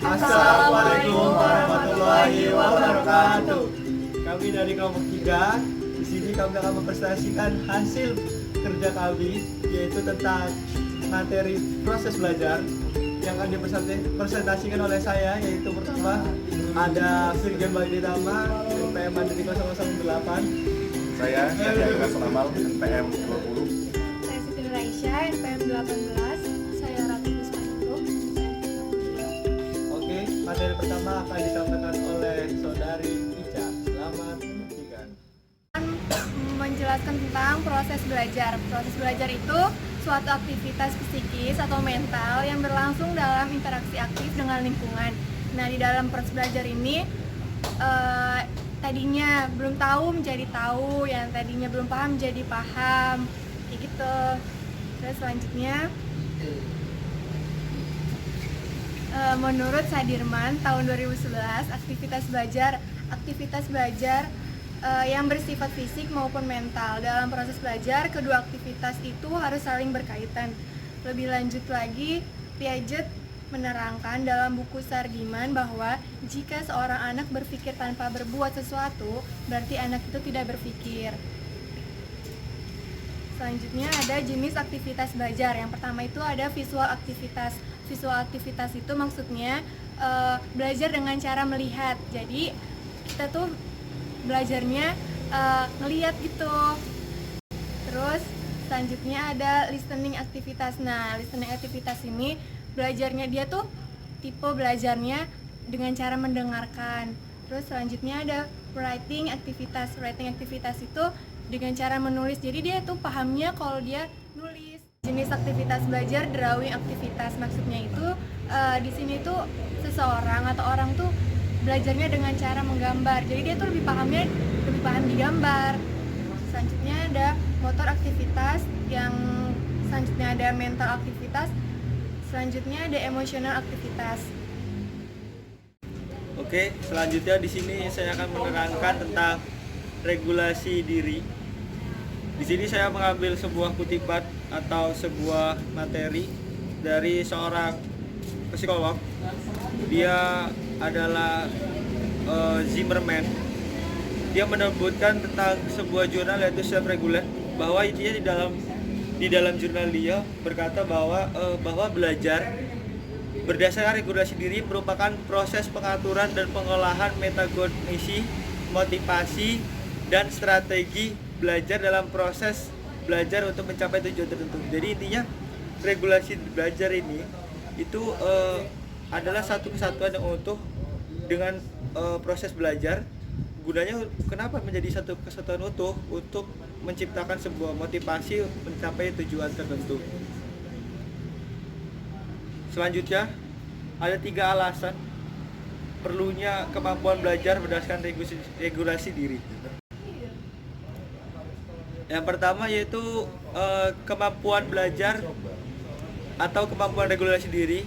Assalamualaikum warahmatullahi wabarakatuh. Kami dari kelompok 3. Di sini kami akan mempresentasikan hasil kerja kami, yaitu tentang materi proses belajar yang akan dipresentasikan oleh saya, yaitu pertama ada Virgen Bagitama NPM Mandiri 008. Saya Yahya Amal NPM 20. Saya Siti Raisya NPM 18. Saya Ratu Bismanto. Oke, materi pertama akan disampaikan oleh Saudari Ica. Selamat menyaksikan. Menjelaskan tentang proses belajar. Proses belajar itu suatu aktivitas psikis atau mental yang berlangsung dalam interaksi aktif dengan lingkungan. Nah, di dalam proses belajar ini tadinya belum tahu menjadi tahu, yang tadinya belum paham menjadi paham, kayak gitu. Terus selanjutnya, menurut Sadirman tahun 2011, aktivitas belajar yang bersifat fisik maupun mental. Dalam proses belajar, kedua aktivitas itu harus saling berkaitan. Lebih lanjut lagi, Piaget menerangkan dalam buku Sardiman bahwa jika seorang anak berpikir tanpa berbuat sesuatu, berarti anak itu tidak berpikir. Selanjutnya ada jenis aktivitas belajar. Yang pertama itu ada visual aktivitas. Visual aktivitas itu maksudnya belajar dengan cara melihat. Jadi kita tuh belajarnya ngelihat gitu. Terus selanjutnya ada listening aktivitas. Nah, listening aktivitas ini belajarnya dia tuh tipe belajarnya dengan cara mendengarkan. Terus selanjutnya ada writing aktivitas. Writing aktivitas itu dengan cara menulis. Jadi dia tuh pahamnya kalau dia nulis. Jenis aktivitas belajar drawing aktivitas. Maksudnya itu di sini tuh seseorang atau orang tuh belajarnya dengan cara menggambar. Jadi dia tuh lebih paham di gambar. Selanjutnya ada motor aktivitas, yang selanjutnya ada mental aktivitas. Selanjutnya ada emosional aktivitas. Oke, selanjutnya di sini saya akan menerangkan tentang regulasi diri. Di sini saya mengambil sebuah kutipan atau sebuah materi dari seorang psikolog. Dia adalah Zimmerman. Dia menyebutkan tentang sebuah jurnal yaitu Self Regulate, bahwa intinya di dalam jurnal dia berkata bahwa belajar berdasarkan regulasi diri merupakan proses pengaturan dan pengolahan metakognisi, motivasi, dan strategi belajar dalam proses belajar untuk mencapai tujuan tertentu. Jadi intinya regulasi belajar ini itu adalah satu kesatuan yang utuh dengan proses belajar. Gunanya kenapa menjadi satu kesatuan utuh? Untuk menciptakan sebuah motivasi mencapai tujuan tertentu. Selanjutnya ada 3 alasan perlunya kemampuan belajar berdasarkan regulasi diri. Yang pertama yaitu kemampuan belajar atau kemampuan regulasi diri.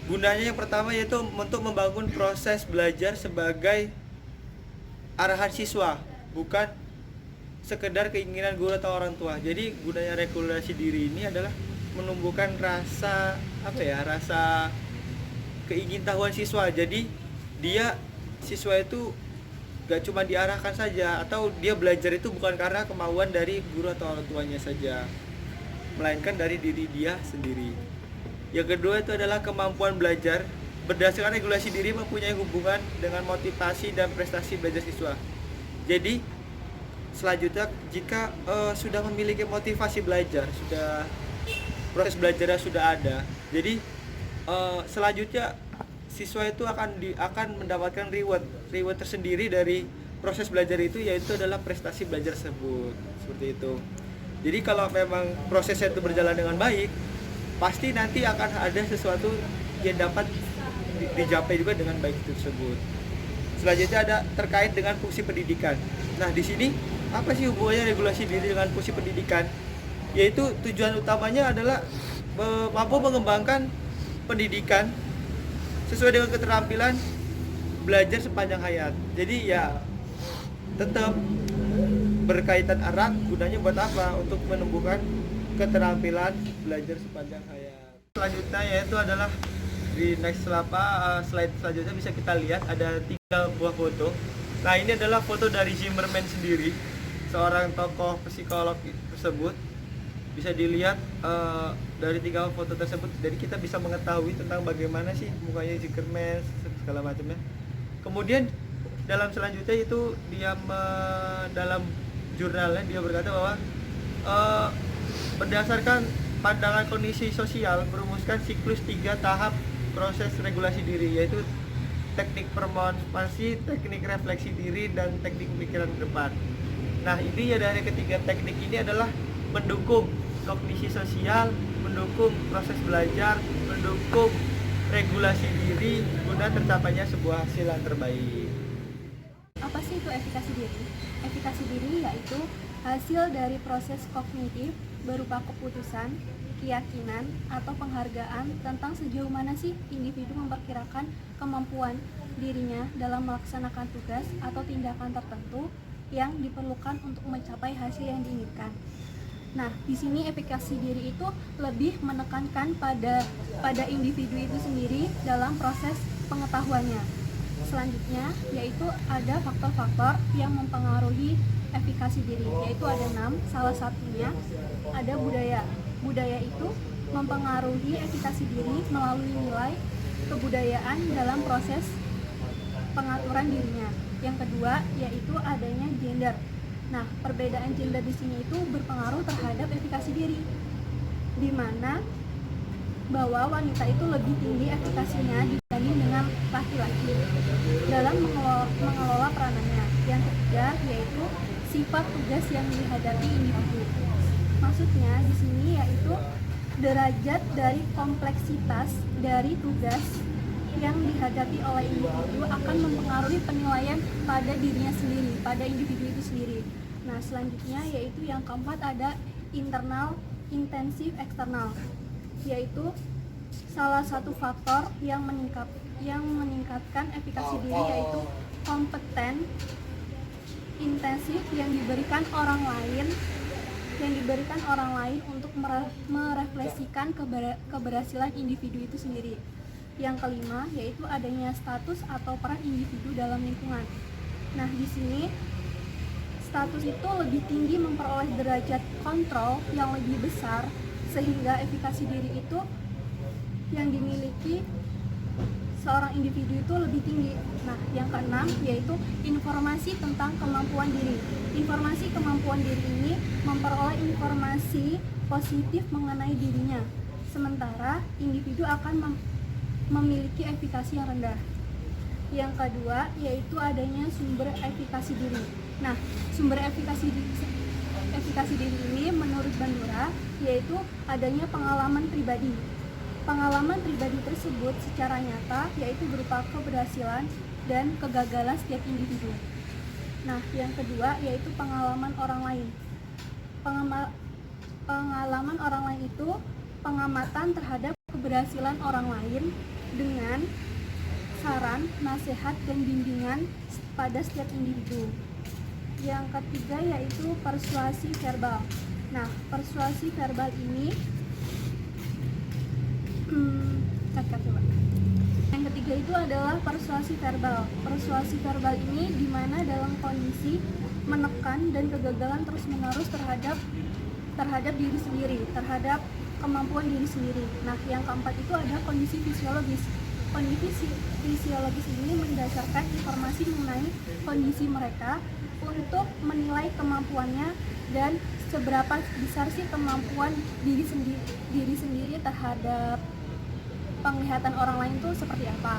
Gunanya yang pertama yaitu untuk membangun proses belajar sebagai arahan siswa, bukan sekedar keinginan guru atau orang tua. Jadi gunanya regulasi diri ini adalah menumbuhkan rasa rasa keingintahuan siswa. Jadi siswa itu gak cuma diarahkan saja, atau dia belajar itu bukan karena kemauan dari guru atau orang tuanya saja, melainkan dari diri dia sendiri. Yang kedua itu adalah kemampuan belajar berdasarkan regulasi diri mempunyai hubungan dengan motivasi dan prestasi belajar siswa. Jadi selanjutnya jika sudah memiliki motivasi belajar, sudah proses belajarnya sudah ada, jadi selanjutnya siswa itu akan mendapatkan reward tersendiri dari proses belajar itu, yaitu adalah prestasi belajar tersebut. Seperti itu. Jadi kalau memang prosesnya itu berjalan dengan baik, pasti nanti akan ada sesuatu yang dapat dicapai juga dengan baik tersebut. Selanjutnya ada terkait dengan fungsi pendidikan. Nah, di sini apa sih hubungannya regulasi diri dengan fungsi pendidikan? Yaitu tujuan utamanya adalah mampu mengembangkan pendidikan sesuai dengan keterampilan belajar sepanjang hayat. Jadi ya tetap berkaitan erat. Gunanya buat apa? Untuk menumbuhkan keterampilan belajar sepanjang hayat. Selanjutnya yaitu adalah di next slide selanjutnya bisa kita lihat ada 3 buah foto. Nah, ini adalah foto dari Zimmerman sendiri, seorang tokoh psikolog tersebut. Bisa dilihat dari 3 foto tersebut, jadi kita bisa mengetahui tentang bagaimana sih mukanya Zimmerman segala macamnya. Kemudian dalam selanjutnya itu dia dalam jurnalnya dia berkata bahwa berdasarkan pandangan kondisi sosial merumuskan siklus 3 tahap proses regulasi diri, yaitu teknik permotivasi, teknik refleksi diri, dan teknik pemikiran ke depan. Nah, ini ya dari ketiga teknik ini adalah mendukung kognisi sosial, mendukung proses belajar, mendukung regulasi diri guna tercapainya sebuah hasil yang terbaik. Apa sih itu efikasi diri? Efikasi diri yaitu hasil dari proses kognitif berupa keputusan, keyakinan, atau penghargaan tentang sejauh mana sih individu memperkirakan kemampuan dirinya dalam melaksanakan tugas atau tindakan tertentu yang diperlukan untuk mencapai hasil yang diinginkan. Nah, di sini efikasi diri itu lebih menekankan pada individu itu sendiri dalam proses pengetahuannya. Selanjutnya, yaitu ada faktor-faktor yang mempengaruhi efikasi diri, yaitu ada 6. Salah satunya ada budaya. Budaya itu mempengaruhi efikasi diri melalui nilai kebudayaan dalam proses pengaturan dirinya. Yang kedua, yaitu adanya gender. Nah, perbedaan gender di sini itu berpengaruh terhadap efikasi diri, di mana bahwa wanita itu lebih tinggi efikasinya dibanding dengan laki-laki dalam mengelola peranannya. Yang ketiga, yaitu sifat tugas yang dihadapi individu. Maksudnya di sini yaitu derajat dari kompleksitas dari tugas yang dihadapi oleh individu akan mempengaruhi penilaian pada dirinya sendiri, pada individu itu sendiri. Nah, selanjutnya yaitu yang keempat ada internal, intensif, eksternal, yaitu salah satu faktor yang meningkatkan efikasi diri yaitu kompeten, intensif yang diberikan orang lain untuk merefleksikan keberhasilan individu itu sendiri. Yang kelima yaitu adanya status atau peran individu dalam lingkungan. Nah, di sini status itu lebih tinggi memperoleh derajat kontrol yang lebih besar sehingga efikasi diri itu yang dimiliki seorang individu itu lebih tinggi. Nah, yang keenam yaitu informasi tentang kemampuan diri. Informasi kemampuan diri ini memperoleh informasi positif mengenai dirinya, sementara individu akan memiliki efikasi yang rendah. Yang kedua yaitu adanya sumber efikasi diri. Nah, sumber efikasi diri ini menurut Bandura yaitu adanya pengalaman pribadi. Pengalaman pribadi tersebut secara nyata yaitu berupa keberhasilan dan kegagalan setiap individu. Nah, yang kedua yaitu pengalaman orang lain. Pengalaman orang lain itu pengamatan terhadap keberhasilan orang lain dengan saran, nasihat, dan bimbingan pada setiap individu. Yang ketiga yaitu persuasi verbal. Nah, persuasi verbal ini yang ketiga itu adalah persuasi verbal. Persuasi verbal ini dimana dalam kondisi menekan dan kegagalan terus-menerus terhadap diri sendiri, terhadap kemampuan diri sendiri. Nah, yang keempat itu ada kondisi fisiologis. Kondisi fisiologis ini mendasarkan informasi mengenai kondisi mereka untuk menilai kemampuannya dan seberapa besar sih kemampuan diri sendiri terhadap penglihatan orang lain itu seperti apa.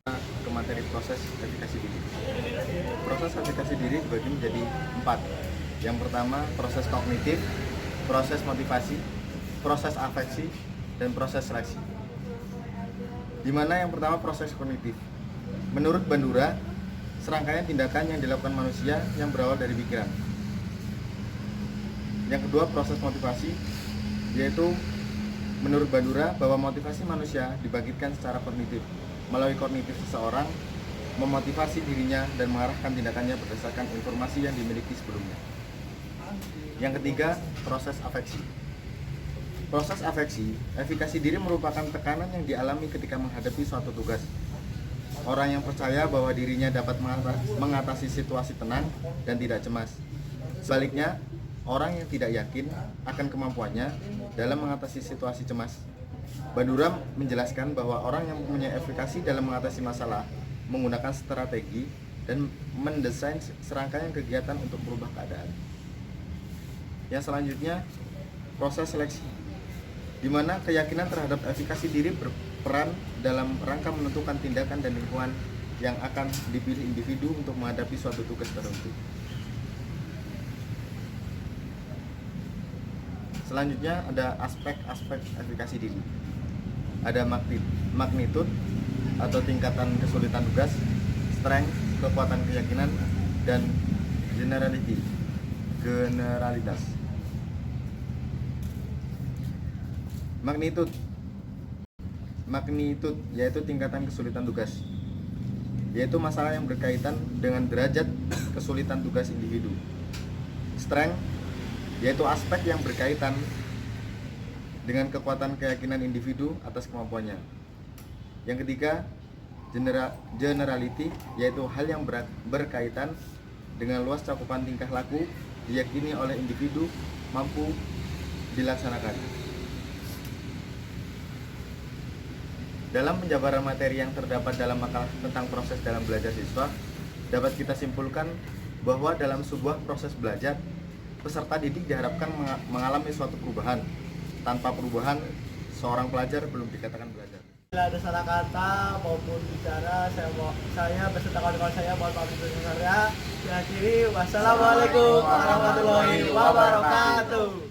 Ke materi proses efikasi diri. Proses efikasi diri dibagi menjadi 4. Yang pertama proses kognitif, proses motivasi, proses afeksi, dan proses seleksi. Dimana yang pertama proses kognitif. Menurut Bandura, serangkaian tindakan yang dilakukan manusia yang berawal dari pikiran. Yang kedua proses motivasi, yaitu menurut Bandura bahwa motivasi manusia dibangkitkan secara kognitif. Melalui kognitif seseorang memotivasi dirinya dan mengarahkan tindakannya berdasarkan informasi yang dimiliki sebelumnya. Yang ketiga, proses afeksi. Proses efikasi diri merupakan tekanan yang dialami ketika menghadapi suatu tugas. Orang yang percaya bahwa dirinya dapat mengatasi situasi tenang dan tidak cemas. Sebaliknya, orang yang tidak yakin akan kemampuannya dalam mengatasi situasi cemas. Bandura menjelaskan bahwa orang yang mempunyai efikasi dalam mengatasi masalah menggunakan strategi dan mendesain serangkaian kegiatan untuk merubah keadaan. Yang selanjutnya, proses seleksi, di mana keyakinan terhadap efikasi diri berperan dalam rangka menentukan tindakan dan lingkungan yang akan dipilih individu untuk menghadapi suatu tugas tertentu. Selanjutnya ada aspek-aspek efikasi diri. Ada magnitude atau tingkatan kesulitan tugas, strength, kekuatan keyakinan, dan generalitas. Magnitude yaitu tingkatan kesulitan tugas, yaitu masalah yang berkaitan dengan derajat kesulitan tugas individu. Strength yaitu aspek yang berkaitan dengan kekuatan keyakinan individu atas kemampuannya. Yang ketiga, generality yaitu hal yang berkaitan dengan luas cakupan tingkah laku diyakini oleh individu mampu dilaksanakan. Dalam penjabaran materi yang terdapat dalam makalah tentang proses dalam belajar siswa, dapat kita simpulkan bahwa dalam sebuah proses belajar, peserta didik diharapkan mengalami suatu perubahan. Tanpa perubahan, seorang pelajar belum dikatakan belajar. Bila ada salah kata maupun bicara, saya beserta kawan-kawan saya mohon maaf sebesar-besarnya. Akhiri, wassalamualaikum warahmatullahi wabarakatuh.